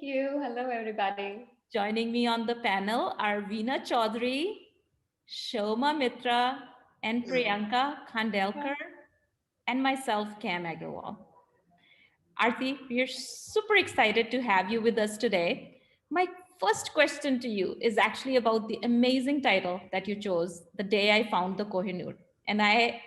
Thank you. Hello, everybody. Joining me on the panel are Veena Chaudhary, Shoma Mitra, and Priyanka Khandelkar, and myself, Cam Agarwal. Arti, we are super excited to have you with us today. My first question to you is actually about the amazing title that you chose, The Day I Found the Kohinoor. And I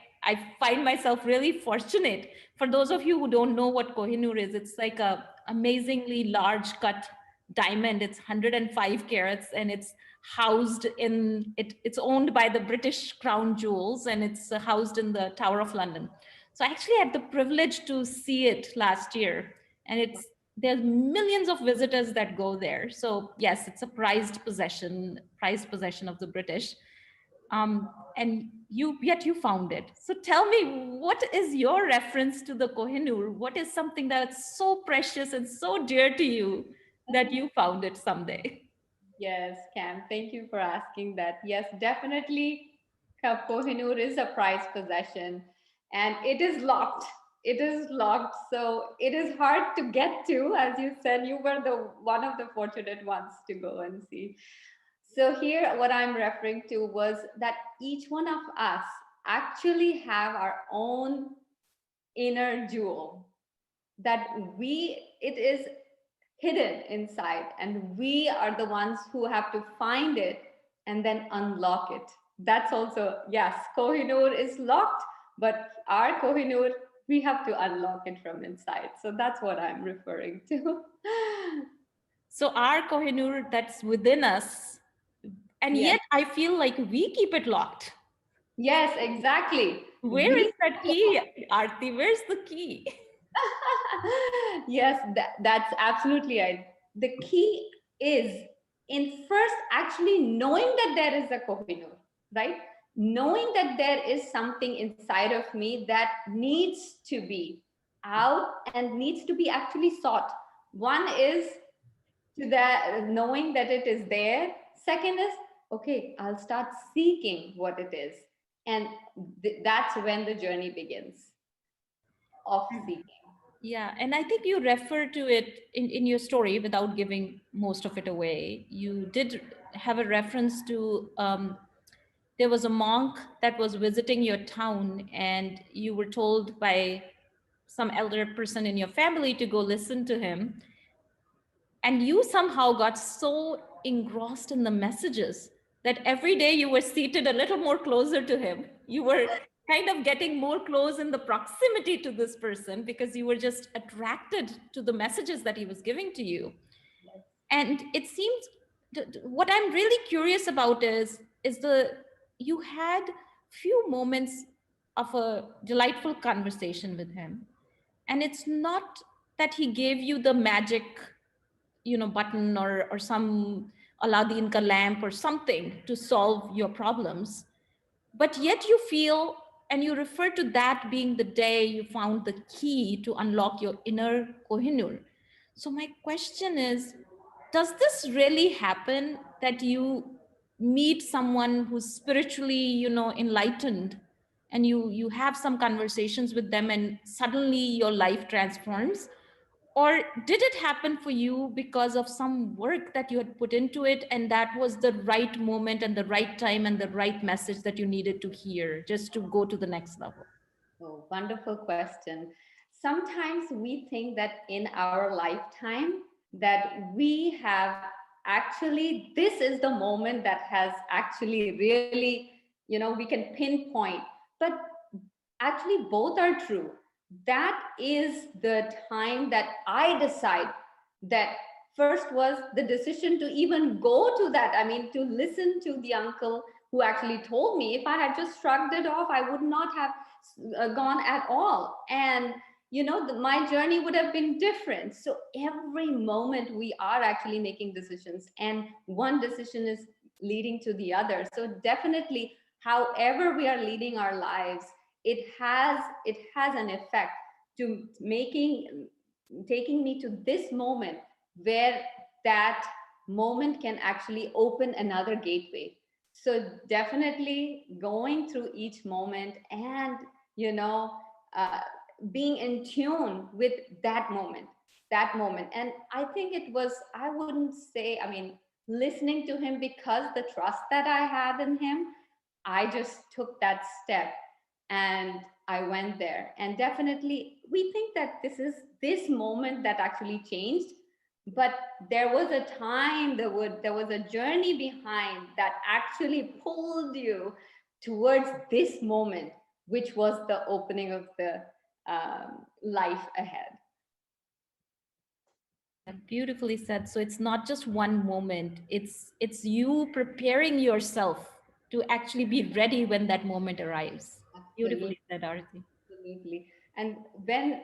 find myself really fortunate. For those of you who don't know what Kohinoor is, it's like a amazingly large cut diamond. It's 105 carats and it's housed in it. It's owned by the British Crown Jewels and it's housed in the Tower of London. So I actually had the privilege to see it last year, and there's millions of visitors that go there. So yes, it's a prized possession of the British. And yet you found it. So tell me, what is your reference to the Kohinoor? What is something that's so precious and so dear to you that you found it someday? Yes, Cam, thank you for asking that. Yes, definitely, Kohinoor is a prized possession and it is locked. It is locked. So it is hard to get to. As you said, you were the one of the fortunate ones to go and see. So here, what I'm referring to was that each one of us actually have our own inner jewel that it is hidden inside and we are the ones who have to find it and then unlock it. That's also, yes, Kohinoor is locked, but our Kohinoor, we have to unlock it from inside. So that's what I'm referring to. So our Kohinoor that's within us, and Yes, yet I feel like we keep it locked. yes, exactly. Where is We that key, Arti? Where's the key? yes, that's absolutely right. The key is in first actually knowing that there is a Kohinoor, right? Knowing that there is something inside of me that needs to be out and needs to be actually sought. One is to that knowing that it is there. Second is, okay, I'll start seeking what it is. And that's when the journey begins of seeking. Yeah, and I think you refer to it in your story without giving most of it away. You did have a reference to there was a monk that was visiting your town, and you were told by some elder person in your family to go listen to him. And you somehow got so engrossed in the messages that every day you were seated a little more closer to him. You were kind of getting more close in the proximity to this person because you were just attracted to the messages that he was giving to you. And it seems what I'm really curious about is the you had few moments of a delightful conversation with him, and it's not that he gave you the magic button or some Aladdin ka lamp or something to solve your problems, but yet you feel and you refer to that being the day you found the key to unlock your inner Kohinoor. So my question is, does this really happen that you meet someone who's spiritually enlightened, and you have some conversations with them and suddenly your life transforms? Or did it happen for you because of some work that you had put into it, and that was the right moment and the right time and the right message that you needed to hear just to go to the next level? Oh, wonderful question. Sometimes we think that in our lifetime that we have actually this is the moment that has actually really, we can pinpoint. But actually both are true. That is the time that I decide that first was the decision to even go to that. I mean, to listen to the uncle who actually told me. If I had just shrugged it off, I would not have gone at all. And my journey would have been different. So every moment we are actually making decisions, and one decision is leading to the other. So definitely, however we are leading our lives, it has an effect to taking me to this moment where that moment can actually open another gateway. So definitely going through each moment and you know uh, being in tune with that moment, that moment. And I think it was, I wouldn't say, I mean, listening to him, because the trust that I had in him, I just took that step and I went there. And definitely, we think that this is this moment that actually changed, but there was a time, there was a journey behind that actually pulled you towards this moment, which was the opening of the life ahead. Beautifully said. So it's not just one moment. It's you preparing yourself to actually be ready when that moment arrives. Absolutely. Beautifully said, Arti. Absolutely. And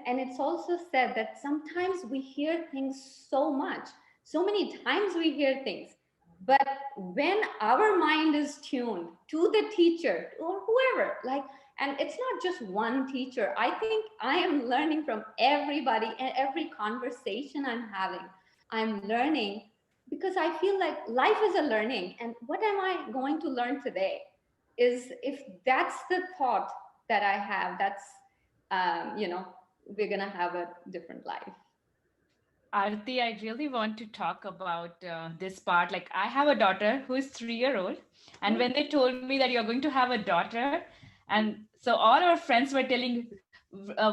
and it's also said that sometimes we hear things so much, so many times we hear things, but when our mind is tuned to the teacher or whoever, like, and it's not just one teacher, I think I am learning from everybody, and every conversation I'm having, I'm learning, because I feel like life is a learning. And what am I going to learn today? Is, if that's the thought that I have, that's you know, we're gonna have a different life. Arti, I really want to talk about this part. Like, I have a daughter who is 3 year old, and when they told me that you're going to have a daughter, and so all our friends were telling,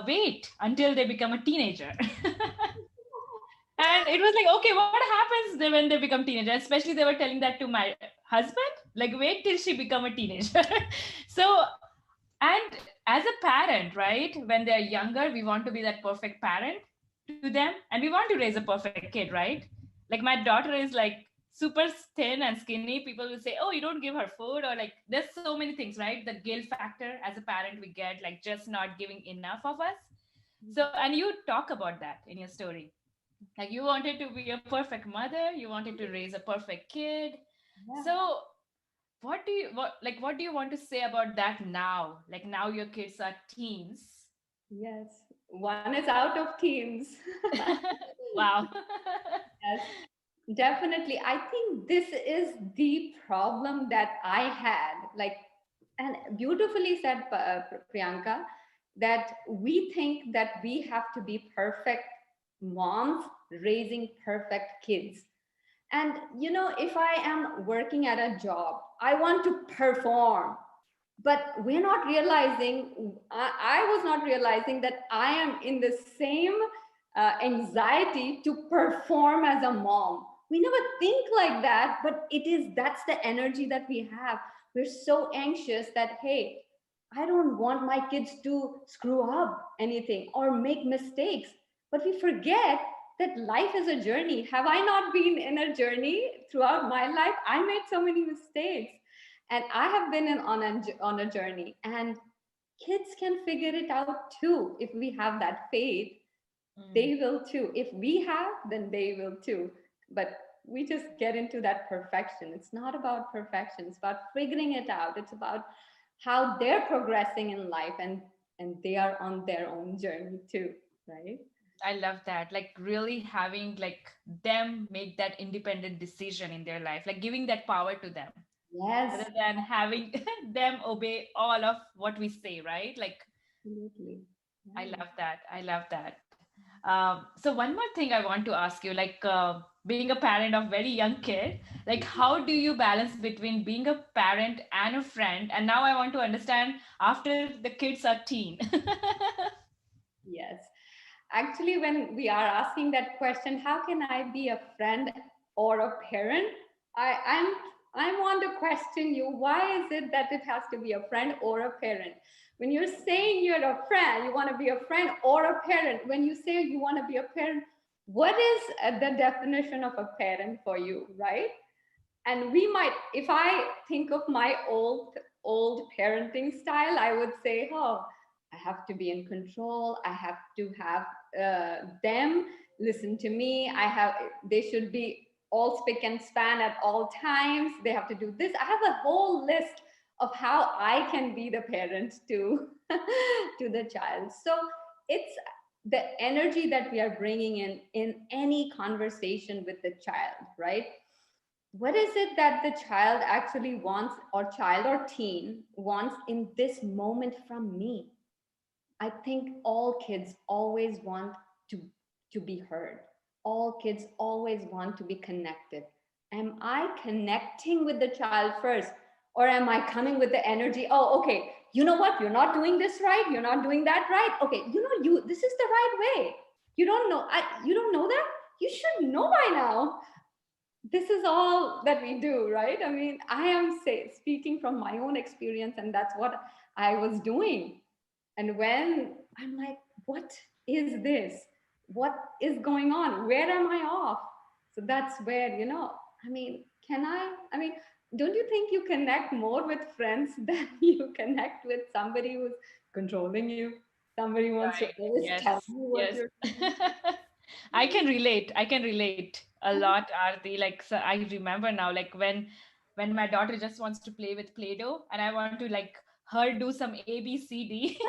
wait until they become a teenager. And it was like, okay, what happens when they become teenager? Especially they were telling that to my husband, like, wait till she become a teenager. So, and as a parent, right, when they're younger, we want to be that perfect parent to them, and we want to raise a perfect kid, right? Like, my daughter is like super thin and skinny. People will say, oh, you don't give her food, or like, there's so many things, right? The guilt factor as a parent we get, like just not giving enough of us. So, and you talk about that in your story, like you wanted to be a perfect mother, you wanted to raise a perfect kid. Yeah. So what do you want to say about that now? Like, now your kids are teens. Yes, one is out of teens. Wow. Yes, definitely. I think this is the problem that I had. Like, and beautifully said, Priyanka, that we think that we have to be perfect moms raising perfect kids. And, you know, if I am working at a job, I want to perform, but we're not realizing, I was not realizing that I am in the same anxiety to perform as a mom. We never think like that, but that's the energy that we have. We're so anxious that, hey, I don't want my kids to screw up anything or make mistakes. But we forget that life is a journey. Have I not been in a journey throughout my life? I made so many mistakes, and I have been on a journey, and kids can figure it out too. If we have that faith, Mm. they will too. If we have, then they will too. But we just get into that perfection. It's not about perfection, it's about figuring it out. It's about how they're progressing in life, and they are on their own journey too, right? I love that. Like, really having like them make that independent decision in their life, like giving that power to them rather Yes, than having them obey all of what we say, right? Like, absolutely. I Yeah. love that. I love that. So one more thing I want to ask you, like, being a parent of very young kid, like how do you balance between being a parent and a friend? And now I want to understand after the kids are teen. Yes. Actually, when we are asking that question, how can I be a friend or a parent? I, I'm I want to question you. Why is it that it has to be a friend or a parent? When you're saying you're a friend, you want to be a friend or a parent. When you say you want to be a parent, what is the definition of a parent for you, right? And we might, if I think of my old parenting style, I would say, oh, I have to be in control, I have to have them listen to me, they should be all spick and span at all times, they have to do this. I have a whole list of how I can be the parent to to the child. So it's the energy that we are bringing in any conversation with the child, right? What is it that the child actually wants, or child or teen wants in this moment from me? I think all kids always want to to be heard. all kids always want to be connected. Am I connecting with the child first? Or am I coming with the energy? Oh, okay. You know what? You're not doing this right. You're not doing that right. Okay. This is the right way. You don't know. You don't know that? You should know by now. This is all that we do, right? I mean, I am speaking from my own experience, and that's what I was doing. And when I'm like, what is this? What is going on? Where am I off? So that's where, I mean, I mean, don't you think you connect more with friends than you connect with somebody who's controlling you? Somebody wants to Right. always Yes. tell you what Yes. you're I can relate. I can relate a lot, Arti. Like, so I remember now, like when my daughter just wants to play with Play-Doh, and I want to like her do some A, B, C, D,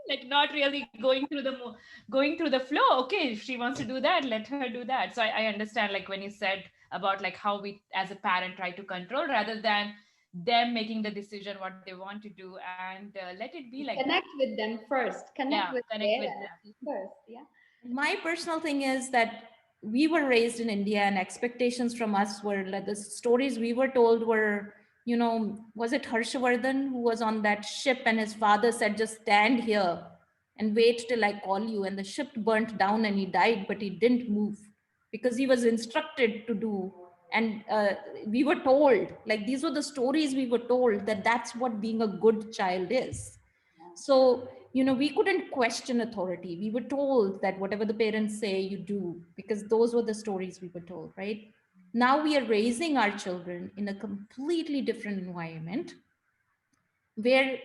like not really going through the flow. Okay, if she wants to do that, let her do that. So I understand, like when you said about like how we as a parent try to control rather than them making the decision what they want to do, and let it be like that. connect with them first, connect Yeah, with connect their with them. energy first. Yeah. My personal thing is that we were raised in India and expectations from us were like the stories we were told were, was it Harshvardhan who was on that ship and his father said, just stand here and wait till I call you. And the ship burnt down and he died, but he didn't move because he was instructed to do. And we were told, like, these were the stories we were told that that's what being a good child is. So, we couldn't question authority. We were told that whatever the parents say, you do, because those were the stories we were told, right? Now we are raising our children in a completely different environment where,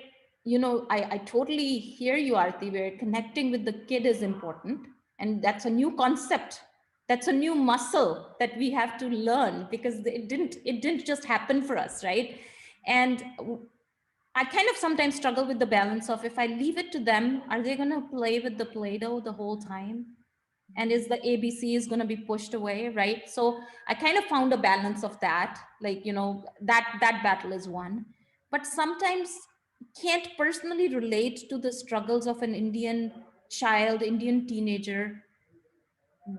I totally hear you, Arti, where connecting with the kid is important. And that's a new concept. That's a new muscle that we have to learn because it didn't just happen for us, right? And I kind of sometimes struggle with the balance of if I leave it to them, are they going to play with the Play-Doh the whole time? And is the ABC is going to be pushed away, right? So I kind of found a balance of that. Like, that battle is one. But sometimes can't personally relate to the struggles of an Indian child, Indian teenager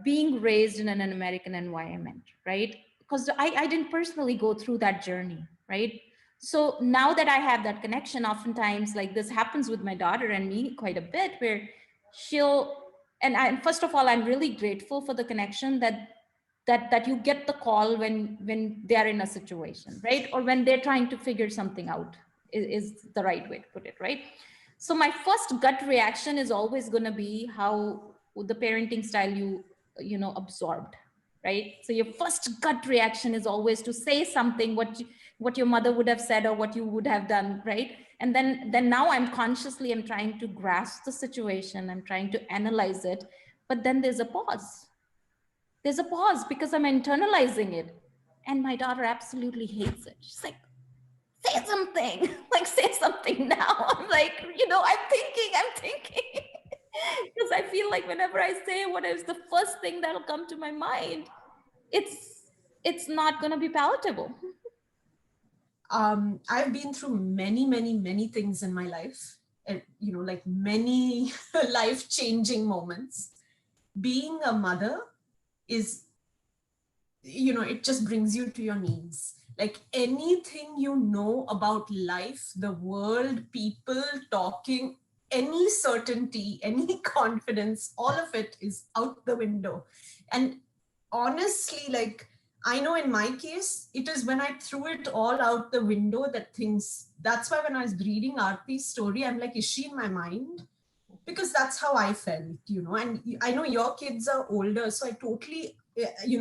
being raised in an American environment, right? Because I didn't personally go through that journey, right? So now that I have that connection, oftentimes like this happens with my daughter and me quite a bit, where she'll and first of all, I'm really grateful for the connection that you get the call when they're in a situation, right? Or when they're trying to figure something out is the right way to put it, right? So my first gut reaction is always going to be how the parenting style you absorbed, right? So your first gut reaction is always to say something what your mother would have said or what you would have done, right? And then now I'm trying to grasp the situation, I'm trying to analyze it, but then there's a pause because I'm internalizing it. And my daughter absolutely hates it. She's like, say something, like say something now. I'm like, I'm thinking. Because I feel like whenever I say what is the first thing that'll come to my mind, it's not going to be palatable. I've been through many, many, many things in my life, and like many life-changing moments. Being a mother is, it just brings you to your knees. Like anything about life, the world, people talking, any certainty, any confidence, all of it is out the window. And honestly, like, I know in my case, it is when I threw it all out the window that's why when I was reading Arti's story, I'm like, is she in my mind? Because that's how I felt, and I know your kids are older, so I totally,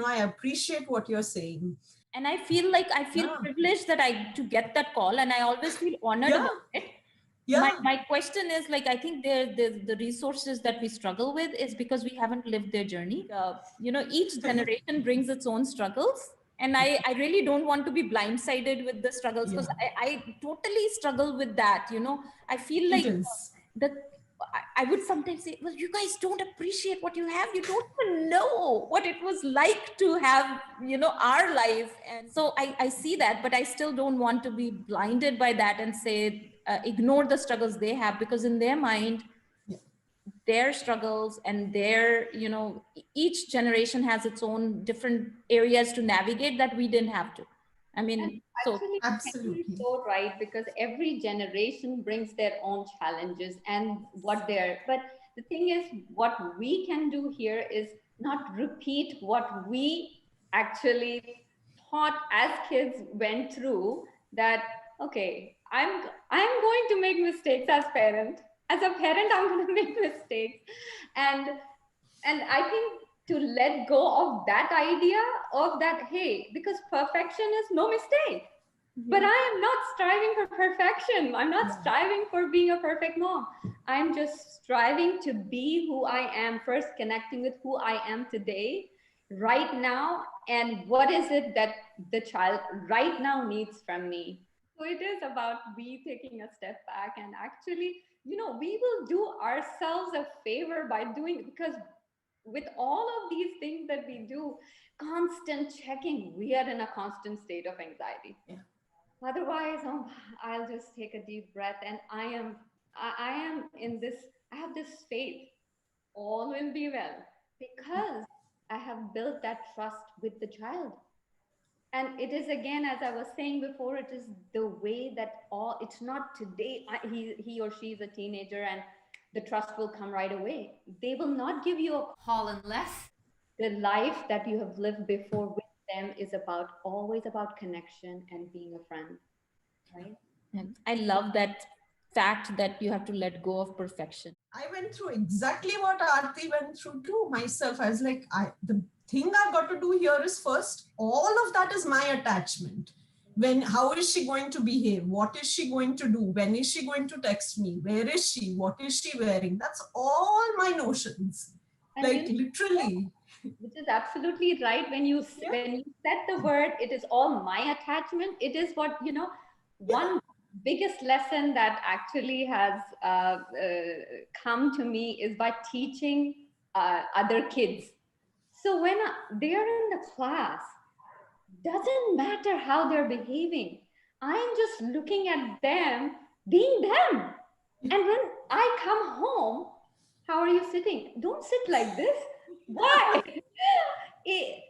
I appreciate what you're saying. And I feel Yeah. privileged that I to get that call, and I always feel honored Yeah. about it. Yeah. My question is, like, I think the resources that we struggle with is because we haven't lived their journey. Each generation brings its own struggles. And I really don't want to be blindsided with the struggles because I totally struggle with that. I feel like It is. I would sometimes say, well, you guys don't appreciate what you have. You don't even know what it was like to have, our life. And so I see that, but I still don't want to be blinded by that and say, ignore the struggles they have, because in their mind, their struggles and their, each generation has its own different areas to navigate that we didn't have to. I And mean, so actually, Henry is Absolutely. so right, because every generation brings their own challenges and what they're. But the thing is, what we can do here is not repeat what we actually thought as kids went through. That okay, I'm going to make mistakes as parent. As a parent, I'm going to make mistakes, and I think to let go of that idea of that, hey, because perfection is no mistake, but I am not striving for perfection. I'm not striving for being a perfect mom. I'm just striving to be who I am first, connecting with who I am today, right now, and what is it that the child right now needs from me. So it is about we taking a step back and actually, we will do ourselves a favor by doing, because with all of these things that we do, constant checking, we are in a constant state of anxiety. Yeah. Otherwise, I'll just take a deep breath, and I am in this, I have this faith, all will be well, because I have built that trust with the child. And it is, again, as I was saying before, it is the way that all, it's not today, he or she is a teenager and the trust will come right away. They will not give you a call unless the life that you have lived before with them is about, always about connection and being a friend, right? and I love that fact that you have to let go of perfection. I went through exactly what Arti went through too myself. I was like, the thing I've got to do here is first, all of that is my attachment. How is she going to behave? What is she going to do? When is she going to text me? Where is she? What is she wearing? That's all my notions. And Like literally. which is absolutely right. When you Yeah. when you said the word, it is all my attachment. It is what, one biggest lesson that actually has come to me is by teaching other kids. So when they are in the class, doesn't matter how they're behaving. I'm just looking at them being them. And when I come home, how are you sitting? Don't sit like this. Why?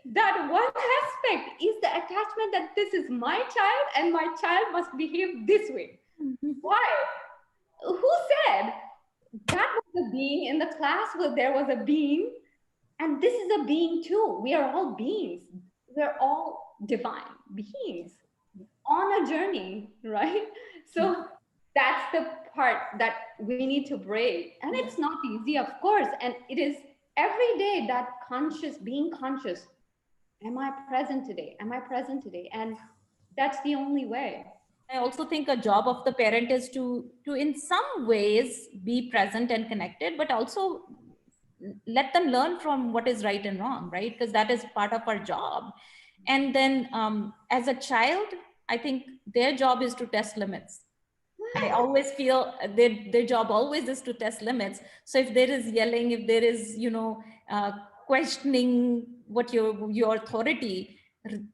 That one aspect is the attachment that this is my child and my child must behave this way. Why? Who said that was a being in the class? Where there was a being, and this is a being too. We are all beings. We're all divine beings on a journey, right? So that's the part that we need to break. And it's not easy, of course. And it is every day that being conscious. Am I present today? Am I present today? And that's the only way. I also think a job of the parent is to in some ways be present and connected, but also let them learn from what is right and wrong, right? Because that is part of our job. And then as a child, I think their job is to test limits. I always feel their job always is to test limits. So if there is yelling, if there is, questioning what your authority,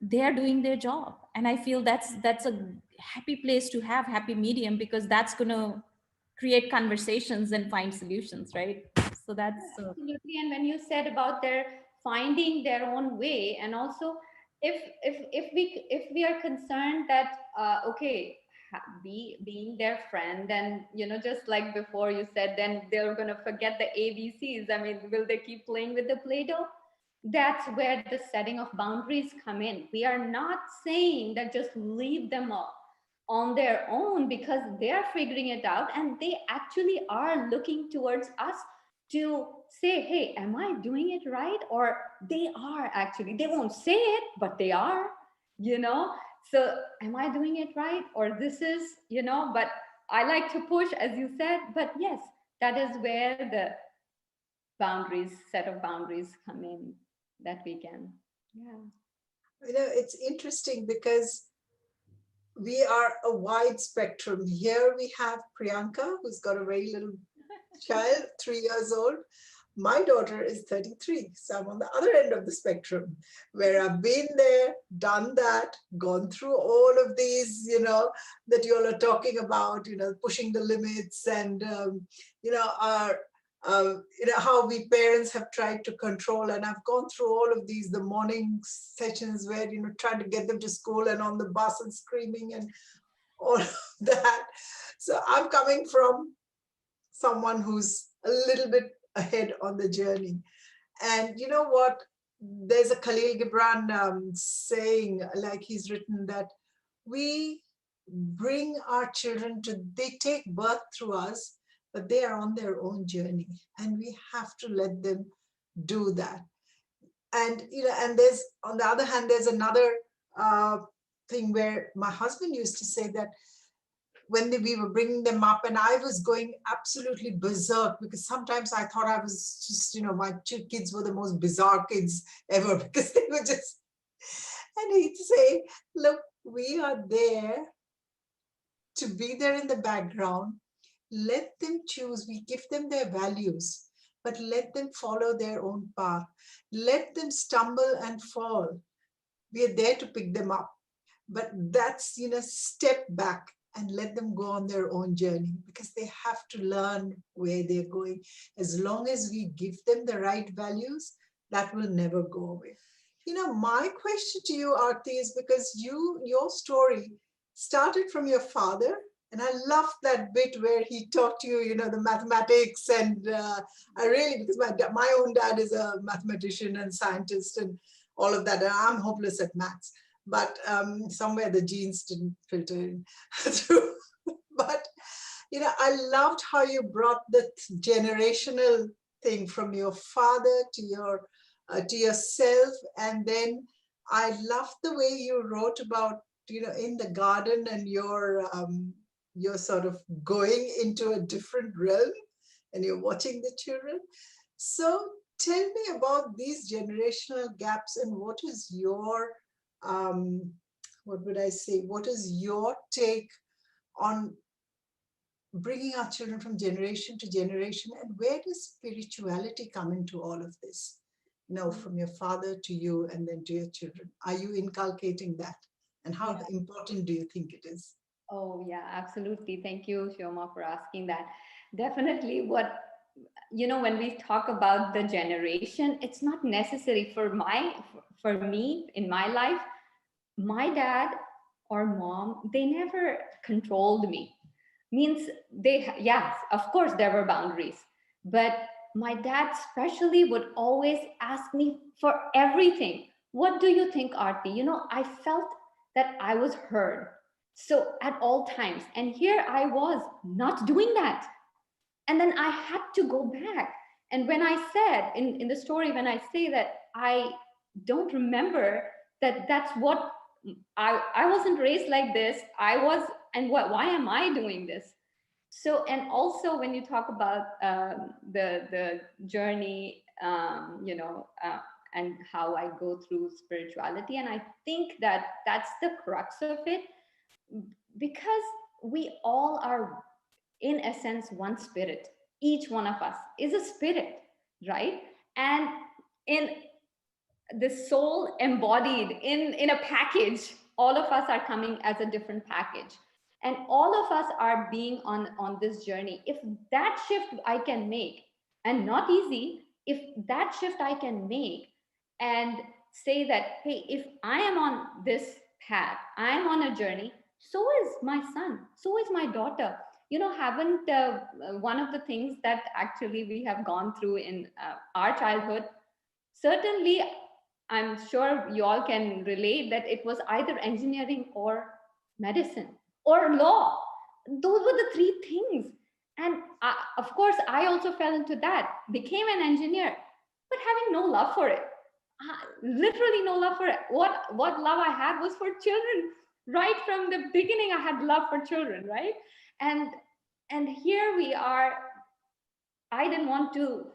they are doing their job. And I feel that's a happy place to have, happy medium, because that's going to create conversations and find solutions, right? So that's Absolutely. And when you said about their finding their own way, and also if we are concerned that okay, being their friend, and just like before you said, then they're going to forget the ABCs. I mean, will they keep playing with the Play-Doh? That's where the setting of boundaries come in. We are not saying that just leave them up on their own, because they are figuring it out and they actually are looking towards us to say, hey, am I doing it right? Or they are actually, they won't say it, but they are, so am I doing it right? Or this is, but I like to push, as you said. But yes, that is where the set of boundaries come in, that we can. Yeah. It's interesting because we are a wide spectrum. Here we have Priyanka, who's got a very little child, 3 years old. My daughter is 33, so I'm on the other end of the spectrum, where I've been there, done that, gone through all of these, that you all are talking about, pushing the limits and, our how we parents have tried to control. And I've gone through all of these, the morning sessions where, trying to get them to school and on the bus and screaming and all of that. So I'm coming from someone who's a little bit ahead on the journey. And you know what? There's a Khalil Gibran saying, like he's written, that we bring our children they take birth through us, but they are on their own journey, and we have to let them do that. And and there's, on the other hand, there's another thing where my husband used to say that when we were bringing them up, and I was going absolutely berserk, because sometimes I thought I was just, my kids were the most bizarre kids ever, because they were just, and he'd say, look, we are there to be there in the background. Let them choose. We give them their values, but let them follow their own path. Let them stumble and fall. We are there to pick them up. But that's, step back and let them go on their own journey, because they have to learn where they're going. As long as we give them the right values, that will never go away. My question to you, Arti, is because your story started from your father. And I loved that bit where he taught you, the mathematics. And I really, because my own dad is a mathematician and scientist and all of that. And I'm hopeless at maths. But somewhere the genes didn't filter in through. But, I loved how you brought the generational thing from your father to yourself. And then I loved the way you wrote about, in the garden, and you're sort of going into a different realm and you're watching the children. So tell me about these generational gaps, and what is your, what is your take on bringing our children from generation to generation, and where does spirituality come into all of this? From your father to you and then to your children. Are you inculcating that? And how important do you think it is? Oh, yeah, absolutely. Thank you, Shioma, for asking that. Definitely when we talk about the generation, it's not necessary for me in my life. My dad or mom, they never controlled me. Means yes, of course, there were boundaries. But my dad especially would always ask me for everything. What do you think, Arti? I felt that I was heard. So at all times, and here I was not doing that. And then I had to go back. And when I said in the story, when I say that I don't remember that's what I wasn't raised like this. I was, and why am I doing this? So, and also when you talk about the journey, and how I go through spirituality, and I think that's the crux of it, because we all are, in essence, one spirit. Each one of us is a spirit, right? And in the soul embodied in a package, all of us are coming as a different package, and all of us are being on this journey. If that shift I can make, and not easy, if that shift I can make and say that, hey, if I am on this path, I am on a journey, so is my son, so is my daughter. Haven't one of the things that actually we have gone through in our childhood, certainly I'm sure you all can relate, that it was either engineering or medicine or law. Those were the three things. And of course, I also fell into that, became an engineer, but having no love for it. Literally no love for it. What love I had was for children. Right from the beginning, I had love for children, right? And here we are. I didn't want to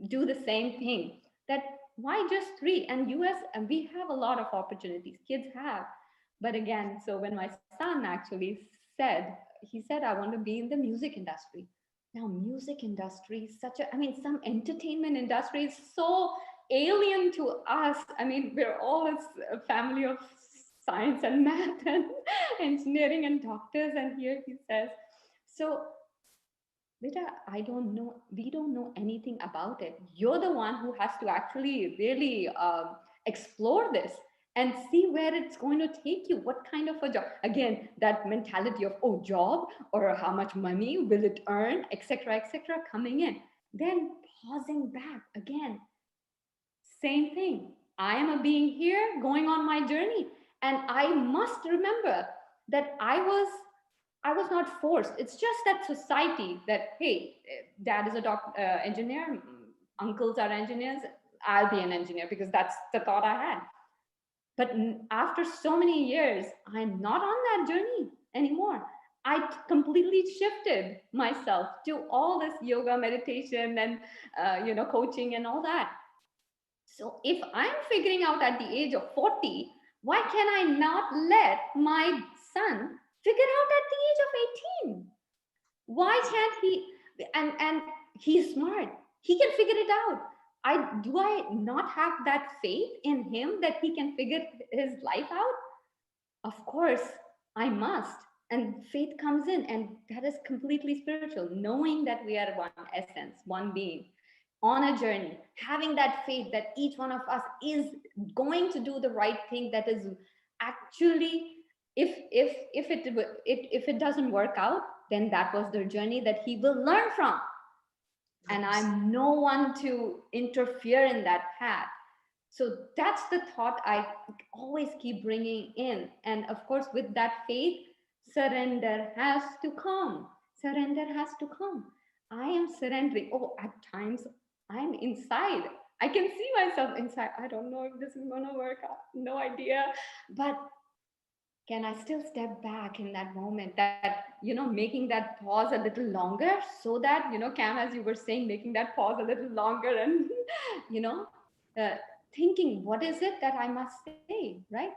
do the same thing. That why just three? And US, and we have a lot of opportunities. Kids have, but again, so when my son actually he said, I want to be in the music industry. Now, music industry is some entertainment industry is so alien to us. We're all a family of science and math and engineering and doctors, and here he says, so Beta, I don't know. We don't know anything about it. You're the one who has to actually really explore this and see where it's going to take you. What kind of a job? Again, that mentality of, oh, job, or how much money will it earn, etc., coming in. Then pausing back again, same thing. I am a being here going on my journey. And I must remember that I was not forced. It's just that society that, hey, dad is a engineer, uncles are engineers, I'll be an engineer because that's the thought I had. But after so many years, I'm not on that journey anymore. I completely shifted myself to all this yoga, meditation, and coaching and all that. So if I'm figuring out at the age of 40, why can I not let my son figure out at the age of 18? Why can't he? And he's smart. He can figure it out. I not have that faith in him that he can figure his life out? Of course, I must. And faith comes in, and that is completely spiritual, knowing that we are one essence, one being on a journey, having that faith that each one of us is going to do the right thing, that is actually, if it doesn't work out, then that was their journey that he will learn from, and I'm no one to interfere in that path. So that's the thought I always keep bringing in. And of course, with that faith, surrender has to come. Surrender has to come. I am surrendering. Oh, at times I'm inside. I can see myself inside. I don't know if this is going to work out. No idea. But can I still step back in that moment, that, making that pause a little longer, so that, Cam, as you were saying, making that pause a little longer and, you know, uh, thinking, what is it that I must say, right?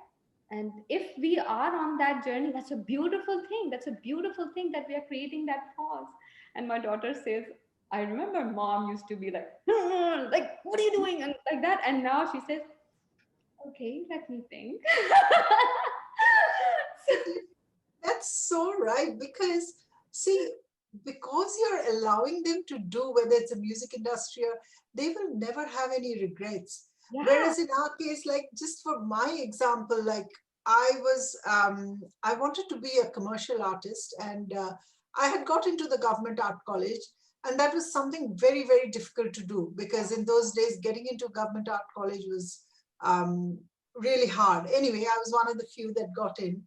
And if we are on that journey, that's a beautiful thing. That's a beautiful thing that we are creating that pause. And my daughter says, I remember mom used to be like, like, what are you doing? And like that. And now she says, okay, let me think. That's so right. Because, see, because you're allowing them to do, whether it's a music industry, or they will never have any regrets. Yeah. Whereas in our case, like, just for my example, like, I wanted to be a commercial artist, and I had got into the government art college. And that was something very, very difficult to do, because in those days, getting into government art college was really hard. Anyway, I was one of the few that got in.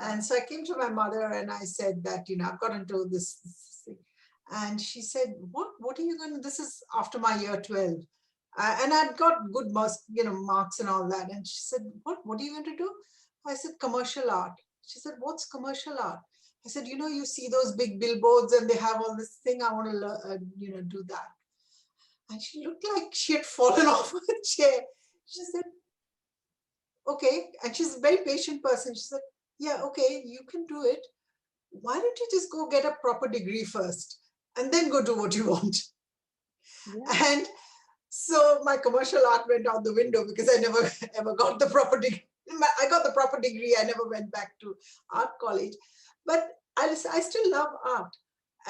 And so I came to my mother and I said that, I've got into this thing. And she said, what are you going to, this is after my year 12. And I'd got good marks, marks and all that. And she said, what are you going to do? I said, commercial art. She said, what's commercial art? I said, you see those big billboards and they have all this thing. I want to learn, do that. And she looked like she had fallen off her chair. She said, okay. And she's a very patient person. She said, yeah, okay, you can do it. Why don't you just go get a proper degree first and then go do what you want? Yeah. And so my commercial art went out the window, because I never ever got the proper degree. I got the proper degree. I never went back to art college, but I still love art.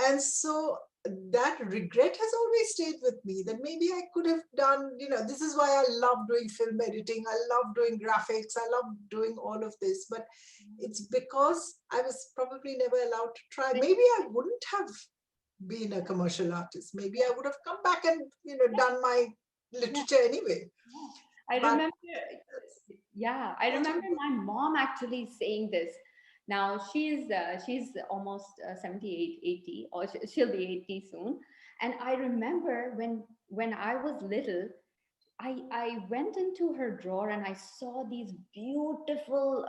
And so that regret has always stayed with me, that maybe I could have done, this is why I love doing film editing. I love doing graphics. I love doing all of this, but it's because I was probably never allowed to try. Maybe I wouldn't have been a commercial artist. Maybe I would have come back and, done my literature anyway. I remember my mom actually saying this. Now she's almost 78, 80, or she'll be 80 soon. And I remember when I was little, I went into her drawer and I saw these beautiful,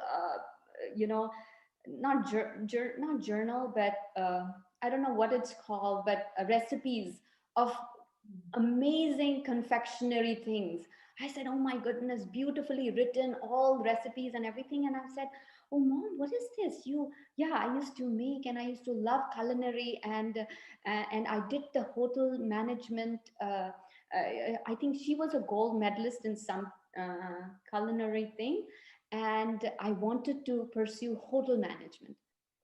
not journal, but I don't know what it's called, but recipes of amazing confectionery things. I said, oh my goodness, beautifully written, all recipes and everything. And I said, oh mom, what is this? I used to make, and I used to love culinary, and I did the hotel management. I think she was a gold medalist in some culinary thing. And I wanted to pursue hotel management.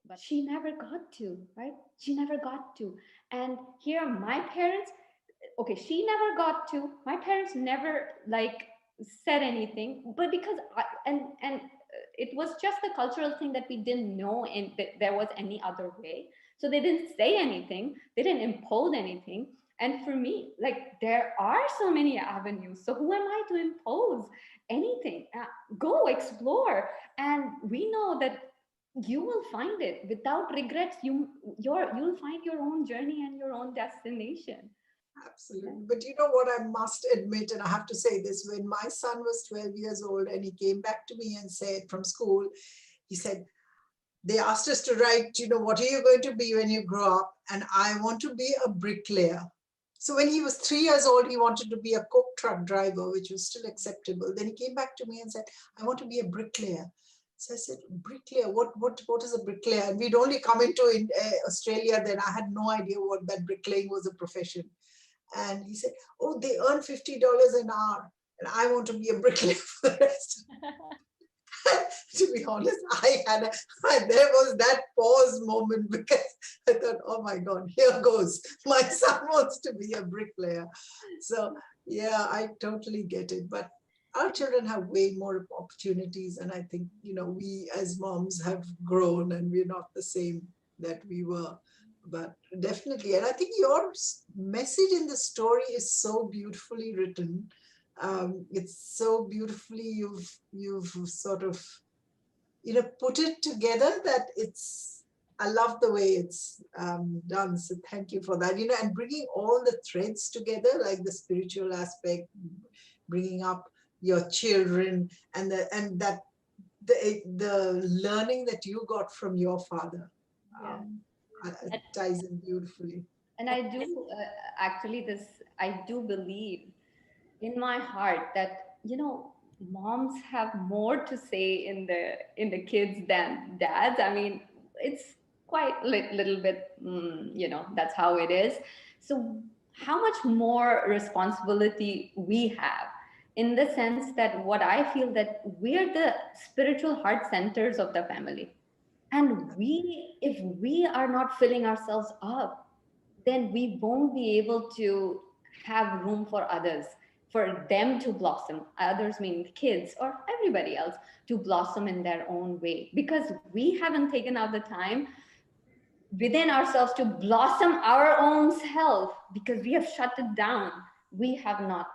but she never got to, right? She never got to. And here, my parents, okay, she never got to, my parents never like said anything, but because and it was just a cultural thing that we didn't know and that there was any other way, so they didn't say anything, they didn't impose anything. And for me, like, there are so many avenues, so who am I to impose anything? Go explore, and we know that you will find it without regrets. You'll find your own journey and your own destination. Absolutely. But you know what, I must admit, and I have to say this, when my son was 12 years old and he came back to me and said from school, he said, they asked us to write, what are you going to be when you grow up? And I want to be a bricklayer. So when he was 3 years old, he wanted to be a coke truck driver, which was still acceptable. Then he came back to me and said, I want to be a bricklayer. So I said, bricklayer, what is a bricklayer? And we'd only come into Australia then. I had no idea what that bricklaying was a profession. And he said, oh, they earn $50 an hour. And I want to be a bricklayer for the rest. To be honest, there was that pause moment, because I thought, oh my God, here goes. My son wants to be a bricklayer. So yeah, I totally get it. But our children have way more opportunities. And I think, we as moms have grown and we're not the same that we were. But definitely, and I think your message in the story is so beautifully written. It's so beautifully you've sort of put it together that I love the way it's done. So thank you for that. And bringing all the threads together, like the spiritual aspect, bringing up your children, and the learning that you got from your father. Yeah. It ties in beautifully. And I do I do believe in my heart that, moms have more to say in the kids than dads. I mean, it's quite little bit, that's how it is. So how much more responsibility we have, in the sense that what I feel that we're the spiritual heart centers of the family. And if we are not filling ourselves up, then we won't be able to have room for others, for them to blossom. Others mean kids or everybody else, to blossom in their own way, because we haven't taken out the time within ourselves to blossom our own self, because we have shut it down. We have not,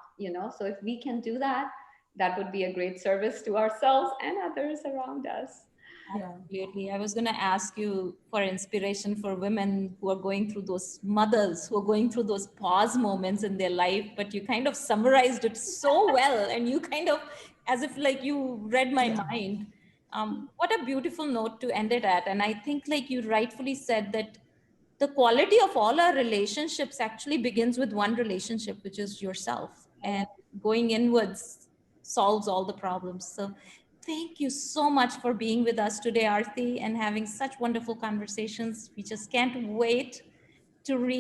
so if we can do that, that would be a great service to ourselves and others around us. Absolutely. I was going to ask you for inspiration for women who are going through those, mothers who are going through those pause moments in their life, but you kind of summarized it so well, and you kind of, as if like you read my mind. What a beautiful note to end it at. And I think, like you rightfully said, that the quality of all our relationships actually begins with one relationship, which is yourself, and going inwards solves all the problems. So thank you so much for being with us today, Arti, and having such wonderful conversations. We just can't wait to read